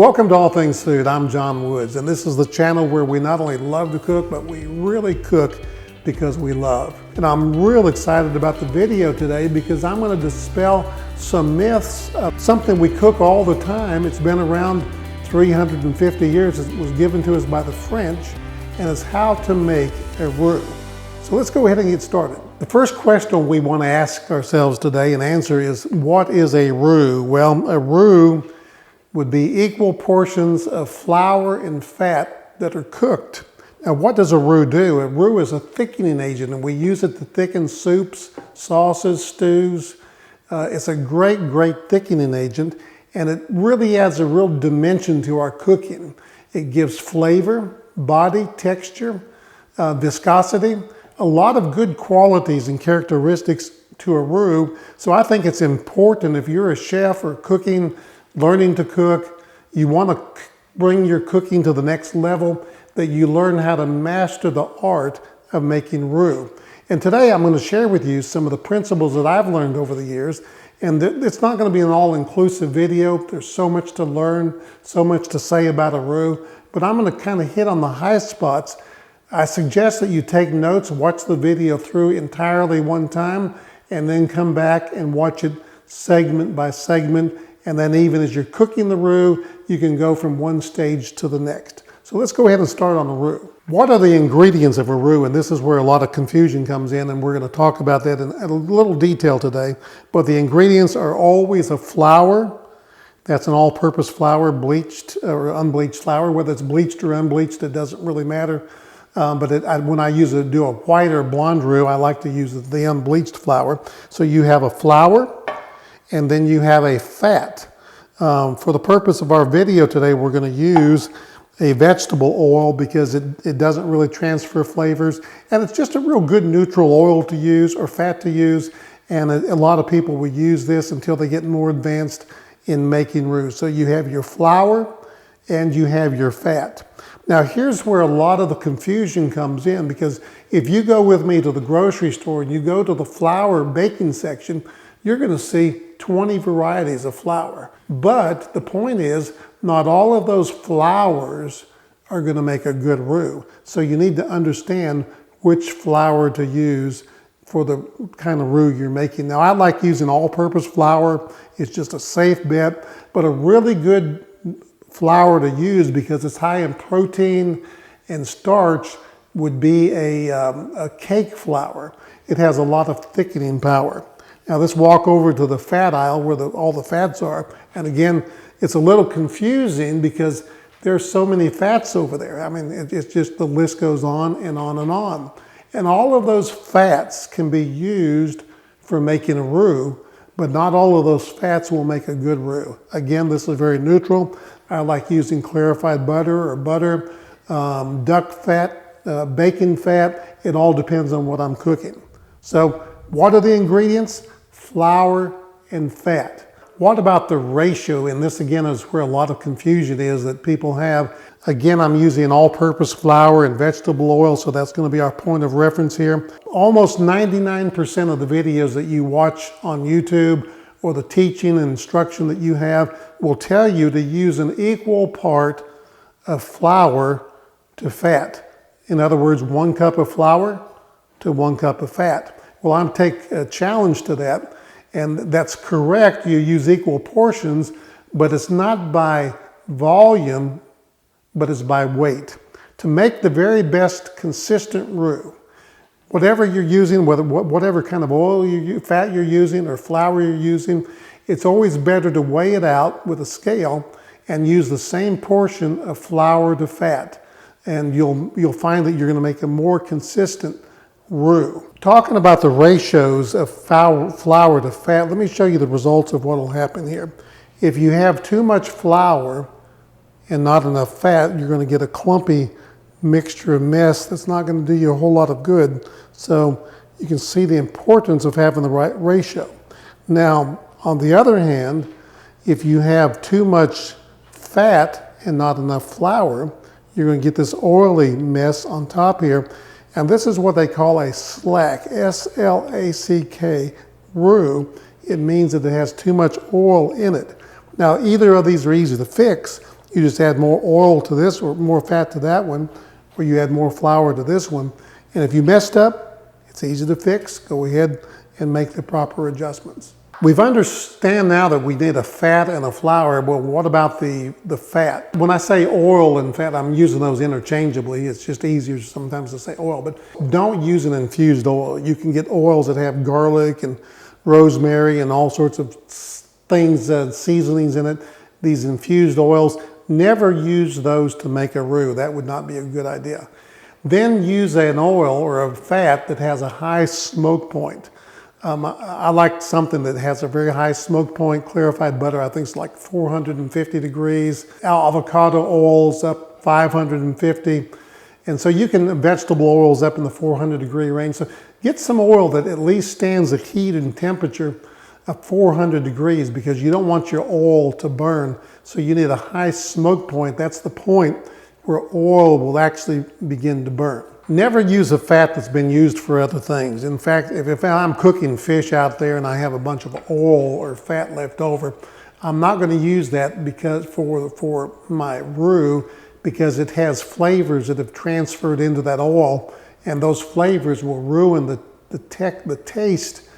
Welcome to All Things Food. I'm John Woods, and this is the channel where we not only love to cook, but we really cook because we love. And I'm real excited about the video today because I'm going to dispel some myths of something we cook all the time. It's been around 350 years. It was given to us by the French, and it's how to make a roux. So let's go ahead and get started. The first question we want to ask ourselves today and answer is, what is a roux? Well, a roux would be equal portions of flour and fat that are cooked. Now, what does a roux do? A roux is a thickening agent, and we use it to thicken soups, sauces, stews. It's a great thickening agent, and it really adds a real dimension to our cooking. It gives flavor, body, texture, viscosity, a lot of good qualities and characteristics to a roux. So I think it's important if you're a chef or cooking, learning to cook, you want to bring your cooking to the next level, that you learn how to master the art of making roux. And today I'm going to share with you some of the principles that I've learned over the years. And it's not going to be an all-inclusive video. There's so much to learn, so much to say about a roux, but I'm going to kind of hit on the high spots. I suggest that you take notes, watch the video through entirely one time, and then come back and watch it segment by segment. And then even as you're cooking the roux, you can go from one stage to the next. So let's go ahead and start on the roux. What are the ingredients of a roux? And this is where a lot of confusion comes in, and we're going to talk about that in a little detail today. But the ingredients are always a flour. That's an all-purpose flour, bleached or unbleached flour. Whether it's bleached or unbleached, it doesn't really matter. When I do a white or blonde roux, I like to use the unbleached flour. So you have a flour, and then you have a fat. For the purpose of our video today, we're going to use a vegetable oil because it doesn't really transfer flavors. And it's just a real good neutral oil to use or fat to use. And a lot of people will use this until they get more advanced in making roux. So you have your flour and you have your fat. Now here's where a lot of the confusion comes in, because if you go with me to the grocery store and you go to the flour baking section, you're going to see 20 varieties of flour. But the point is, not all of those flours are going to make a good roux. So you need to understand which flour to use for the kind of roux you're making. Now, I like using all-purpose flour. It's just a safe bet, but a really good flour to use because it's high in protein and starch would be a cake flour. It has a lot of thickening power. Now let's walk over to the fat aisle where all the fats are. And again, it's a little confusing because there's so many fats over there. I mean, it's just the list goes on and on and on. And all of those fats can be used for making a roux, but not all of those fats will make a good roux. Again, this is very neutral. I like using clarified butter or butter, duck fat, bacon fat. It all depends on what I'm cooking. So what are the ingredients? Flour and fat. What about the ratio? And this again is where a lot of confusion is that people have. Again, I'm using all-purpose flour and vegetable oil, so that's going to be our point of reference here. Almost 99% of the videos that you watch on YouTube or the teaching and instruction that you have will tell you to use an equal part of flour to fat. In other words, 1 cup of flour to 1 cup of fat. Well, I'm take a challenge to that, and that's correct. You use equal portions, but it's not by volume, but it's by weight. To make the very best consistent roux, whatever you're using, whatever kind of oil, fat you're using or flour you're using, it's always better to weigh it out with a scale and use the same portion of flour to fat. And you'll find that you're going to make a more consistent roux. Talking about the ratios of flour to fat, let me show you the results of what will happen here. If you have too much flour and not enough fat, you're going to get a clumpy mixture, a mess that's not going to do you a whole lot of good. So you can see the importance of having the right ratio. Now, on the other hand, if you have too much fat and not enough flour, you're going to get this oily mess on top here. And this is what they call a slack, S-L-A-C-K, roux. It means that it has too much oil in it. Now, either of these are easy to fix. You just add more oil to this or more fat to that one, or you add more flour to this one. And if you messed up, it's easy to fix. Go ahead and make the proper adjustments. We understand now that we need a fat and a flour. Well, what about the fat? When I say oil and fat, I'm using those interchangeably. It's just easier sometimes to say oil, but don't use an infused oil. You can get oils that have garlic and rosemary and all sorts of things, seasonings in it. These infused oils, never use those to make a roux. That would not be a good idea. Then use an oil or a fat that has a high smoke point. I like something that has a very high smoke point. Clarified butter, I think it's like 450 degrees. Avocado oils up 550. And so you can, vegetable oils up in the 400 degree range. So get some oil that at least stands the heat and temperature of 400 degrees because you don't want your oil to burn. So you need a high smoke point. That's the point where oil will actually begin to burn. Never use a fat that's been used for other things. In fact, if I'm cooking fish out there and I have a bunch of oil or fat left over, I'm not going to use that because for my roux, because it has flavors that have transferred into that oil, and those flavors will ruin the taste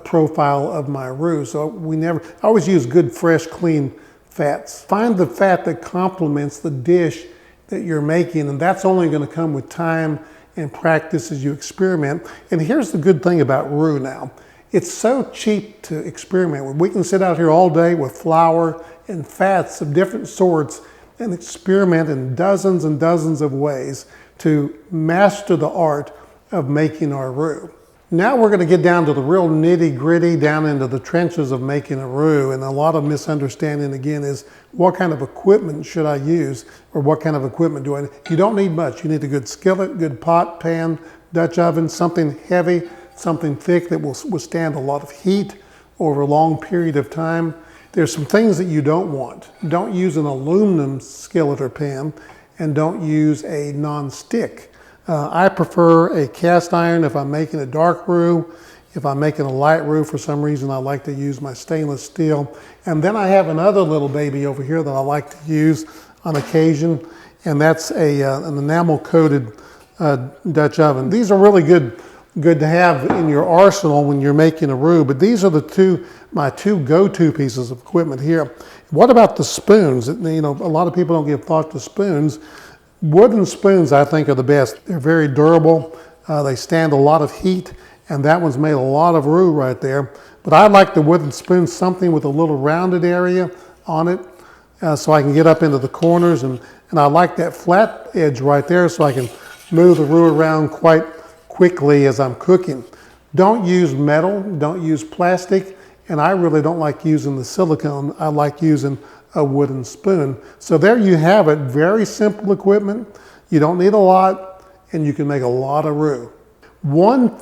profile of my roux. So I always use good, fresh, clean fats. Find the fat that complements the dish that you're making, and that's only going to come with time and practice as you experiment. And here's the good thing about roux now. It's so cheap to experiment with. We can sit out here all day with flour and fats of different sorts and experiment in dozens and dozens of ways to master the art of making our roux. Now we're going to get down to the real nitty-gritty, down into the trenches of making a roux. And a lot of misunderstanding, again, is what kind of equipment should I use, or what kind of equipment do I need? You don't need much. You need a good skillet, good pot, pan, Dutch oven, something heavy, something thick that will withstand a lot of heat over a long period of time. There's some things that you don't want. Don't use an aluminum skillet or pan, and don't use a non-stick. I prefer a cast iron if I'm making a dark roux. If I'm making a light roux, for some reason, I like to use my stainless steel. And then I have another little baby over here that I like to use on occasion, and that's an enamel-coated Dutch oven. These are really good to have in your arsenal when you're making a roux, but these are my two go-to pieces of equipment here. What about the spoons? You know, a lot of people don't give thought to spoons. Wooden spoons, I think, are the best. They're very durable. They stand a lot of heat, and that one's made a lot of roux right there. But I like the wooden spoon, something with a little rounded area on it, so I can get up into the corners, and I like that flat edge right there so I can move the roux around quite quickly as I'm cooking. Don't use metal, don't use plastic, and I really don't like using the silicone. I like using a wooden spoon. So there you have it, very simple equipment. You don't need a lot, and you can make a lot of roux. One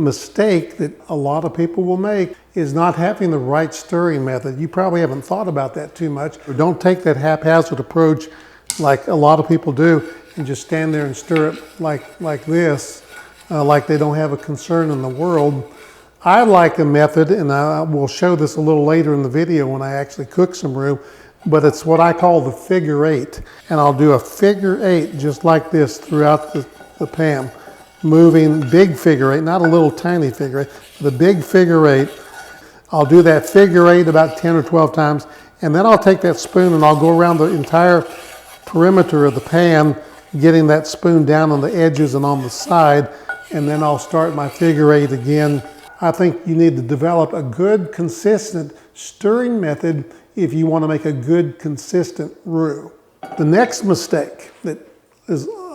mistake that a lot of people will make is not having the right stirring method. You probably haven't thought about that too much. Or don't take that haphazard approach like a lot of people do and just stand there and stir it like this, like they don't have a concern in the world. I like a method, and I will show this a little later in the video when I actually cook some roux, but it's what I call the figure eight. And I'll do a figure eight just like this throughout the pan, moving big figure eight, not a little tiny figure eight, the big figure eight. I'll do that figure eight about 10 or 12 times, and then I'll take that spoon and I'll go around the entire perimeter of the pan, getting that spoon down on the edges and on the side, and then I'll start my figure eight again. I think you need to develop a good, consistent stirring method if you want to make a good, consistent roux. The next mistake that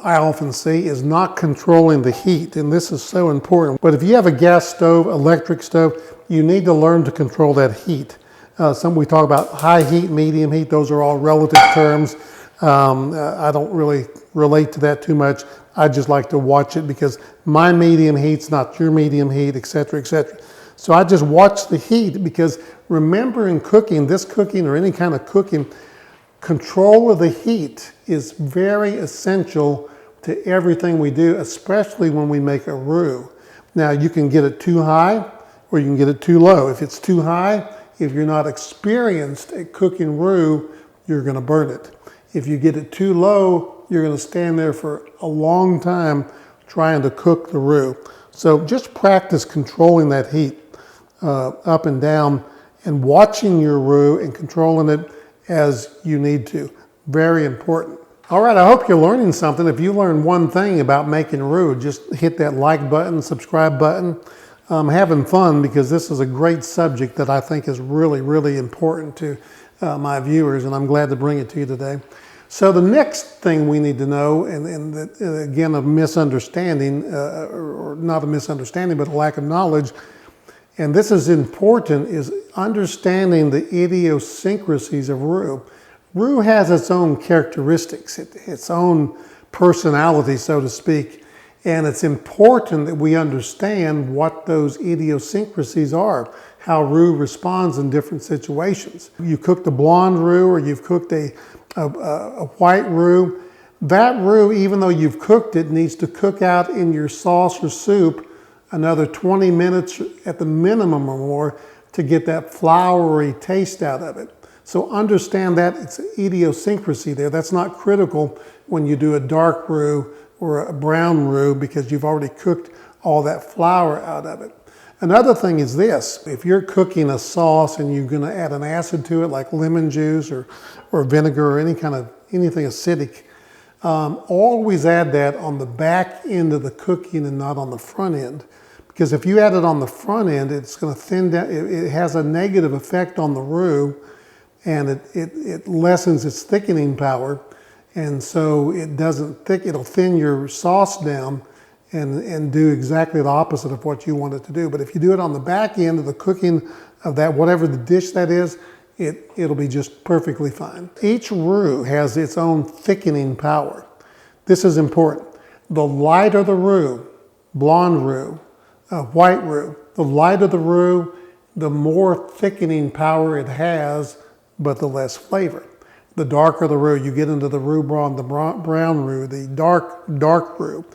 I often see is not controlling the heat, and this is so important. But if you have a gas stove, electric stove, you need to learn to control that heat. We talk about high heat, medium heat, those are all relative terms. I don't really relate to that too much. I just like to watch it because my medium heat's not your medium heat, et cetera, et cetera. So I just watch the heat because remember in cooking, this cooking or any kind of cooking, control of the heat is very essential to everything we do, especially when we make a roux. Now you can get it too high or you can get it too low. If it's too high, if you're not experienced at cooking roux, you're going to burn it. If you get it too low, you're going to stand there for a long time trying to cook the roux. So just practice controlling that heat up and down and watching your roux and controlling it as you need to. Very important. All right, I hope you're learning something. If you learned one thing about making roux, just hit that like button, subscribe button. I'm having fun because this is a great subject that I think is really, really important to my viewers, and I'm glad to bring it to you today. So the next thing we need to know, and again, a misunderstanding, or not a misunderstanding, but a lack of knowledge, and this is important, is understanding the idiosyncrasies of roux. Roux has its own characteristics, its own personality, so to speak, and it's important that we understand what those idiosyncrasies are, how roux responds in different situations. You cooked a blonde roux or you've cooked a white roux. That roux, even though you've cooked it, needs to cook out in your sauce or soup another 20 minutes at the minimum or more to get that floury taste out of it. So understand that it's idiosyncrasy there. That's not critical when you do a dark roux or a brown roux because you've already cooked all that flour out of it. Another thing is this: if you're cooking a sauce and you're going to add an acid to it, like lemon juice or vinegar or anything acidic, always add that on the back end of the cooking and not on the front end. Because if you add it on the front end, it's going to thin down. It has a negative effect on the roux, and it lessens its thickening power, and so it doesn't it'll thin your sauce down and do exactly the opposite of what you want it to do. But if you do it on the back end of the cooking of that, whatever the dish that is, it'll be just perfectly fine. Each roux has its own thickening power. This is important. The lighter the roux, blonde roux, white roux, the lighter the roux, the more thickening power it has, but the less flavor. The darker the roux, you get into the roux blanc, the brown roux, the dark roux,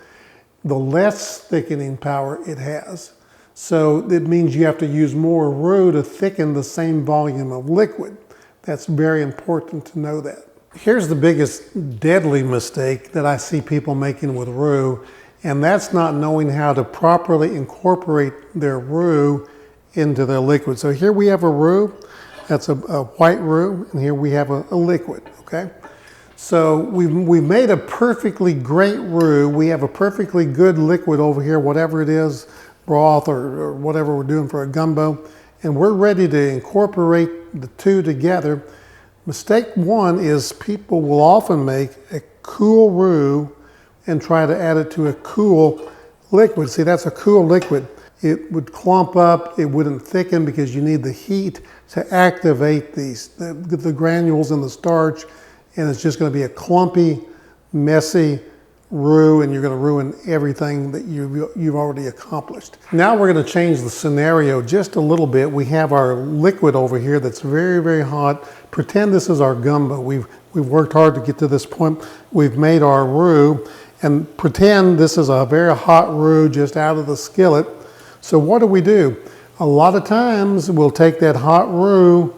the less thickening power it has. So it means you have to use more roux to thicken the same volume of liquid. That's very important to know that. Here's the biggest deadly mistake that I see people making with roux, and that's not knowing how to properly incorporate their roux into their liquid. So here we have a roux. That's a white roux, and here we have a liquid, okay? So we've made a perfectly great roux. We have a perfectly good liquid over here, whatever it is, broth or whatever we're doing for a gumbo, and we're ready to incorporate the two together. Mistake one is people will often make a cool roux and try to add it to a cool liquid. See, that's a cool liquid. It would clump up, it wouldn't thicken because you need the heat to activate the granules in the starch, and it's just going to be a clumpy, messy roux, and you're going to ruin everything that you've already accomplished. Now we're going to change the scenario just a little bit. We have our liquid over here that's very, very hot. Pretend this is our gumbo. We've worked hard to get to this point. We've made our roux, and pretend this is a very hot roux just out of the skillet. So what do? A lot of times we'll take that hot roux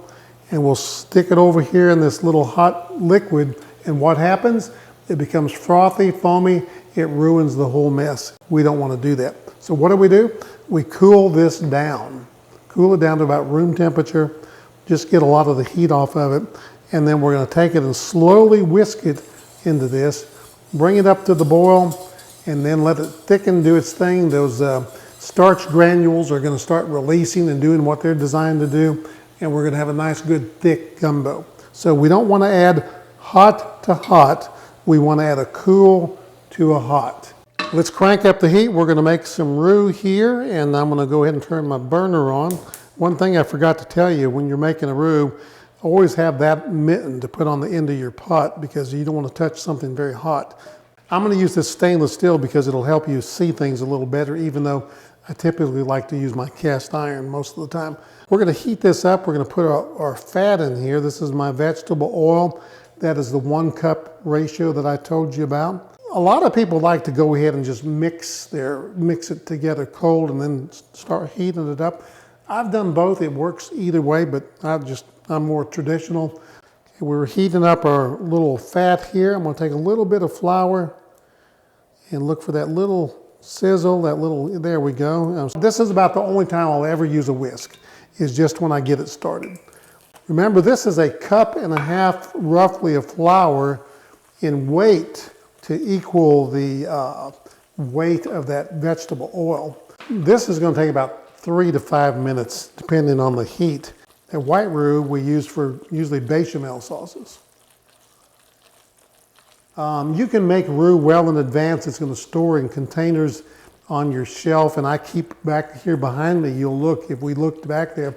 and we'll stick it over here in this little hot liquid, and what happens? It becomes frothy, foamy, it ruins the whole mess. We don't want to do that. So what do? We cool this down. Cool it down to about room temperature, just get a lot of the heat off of it, and then we're going to take it and slowly whisk it into this, bring it up to the boil, and then let it thicken, do its thing. Those starch granules are going to start releasing and doing what they're designed to do, and we're going to have a nice, good, thick gumbo. So we don't want to add hot to hot. We want to add a cool to a hot. Let's crank up the heat. We're going to make some roux here, and I'm going to go ahead and turn my burner on. One thing I forgot to tell you, when you're making a roux, always have that mitten to put on the end of your pot because you don't want to touch something very hot. I'm going to use this stainless steel because it'll help you see things a little better, even though I typically like to use my cast iron most of the time. We're going to heat this up. We're going to put our fat in here. This is my vegetable oil. That is the 1 cup ratio that I told you about. A lot of people like to go ahead and just mix it together cold and then start heating it up. I've done both. It works either way, but I'm more traditional. We're heating up our little fat here. I'm going to take a little bit of flour and look for that little sizzle, there we go. This is about the only time I'll ever use a whisk, is just when I get it started. Remember, this is a cup and a half roughly of flour in weight to equal the weight of that vegetable oil. This is going to take about 3 to 5 minutes depending on the heat. That white roux we use for usually bechamel sauces. You can make roux well in advance. It's going to store in containers on your shelf, and I keep back here behind me. You'll look, if we looked back there,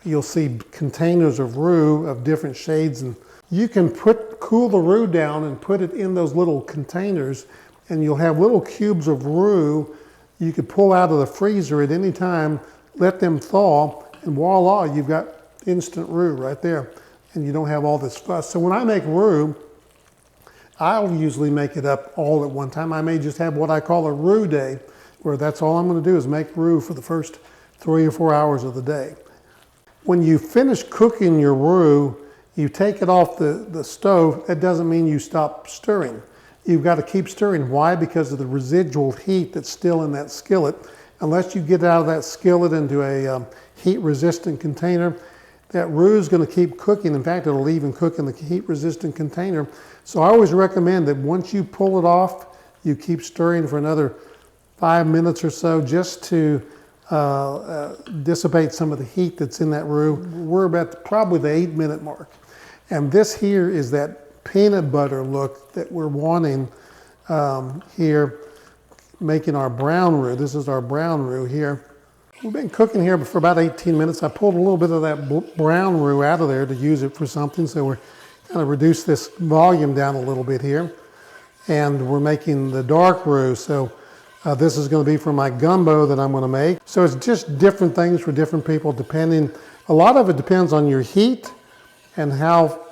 you'll see containers of roux of different shades, and you can cool the roux down and put it in those little containers, and you'll have little cubes of roux you could pull out of the freezer at any time, let them thaw, and voila, you've got instant roux right there, and you don't have all this fuss. So when I make roux, I'll usually make it up all at one time. I may just have what I call a roux day, where that's all I'm going to do is make roux for the first 3 or 4 hours of the day. When you finish cooking your roux, you take it off the stove. That doesn't mean you stop stirring. You've got to keep stirring. Why? Because of the residual heat that's still in that skillet. Unless you get it out of that skillet into a heat-resistant container, that roux is going to keep cooking. In fact, it'll even cook in the heat-resistant container. So I always recommend that once you pull it off, you keep stirring for another 5 minutes or so just to dissipate some of the heat that's in that roux. We're about probably the 8-minute mark. And this here is that peanut butter look that we're wanting here, making our brown roux. This is our brown roux here. We've been cooking here for about 18 minutes. I pulled a little bit of that brown roux out of there to use it for something, so we're kind of reduce this volume down a little bit here. And we're making the dark roux, so this is going to be for my gumbo that I'm going to make. So it's just different things for different people depending. A lot of it depends on your heat and how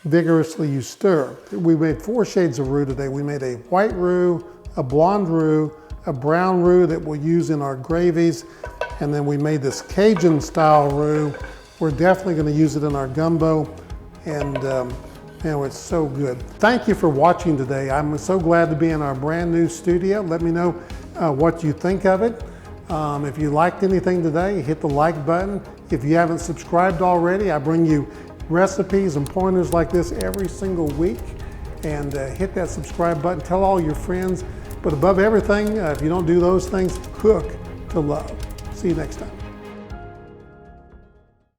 vigorously you stir. We made 4 shades of roux today. We made a white roux, a blonde roux, a brown roux that we'll use in our gravies, and then we made this Cajun style roux. We're definitely going to use it in our gumbo, and it's so good. Thank you for watching today. I'm so glad to be in our brand new studio. Let me know what you think of it. If you liked anything today, hit the like button. If you haven't subscribed already, I bring you recipes and pointers like this every single week. And hit that subscribe button. Tell all your friends. But above everything, if you don't do those things, cook to love. See you next time.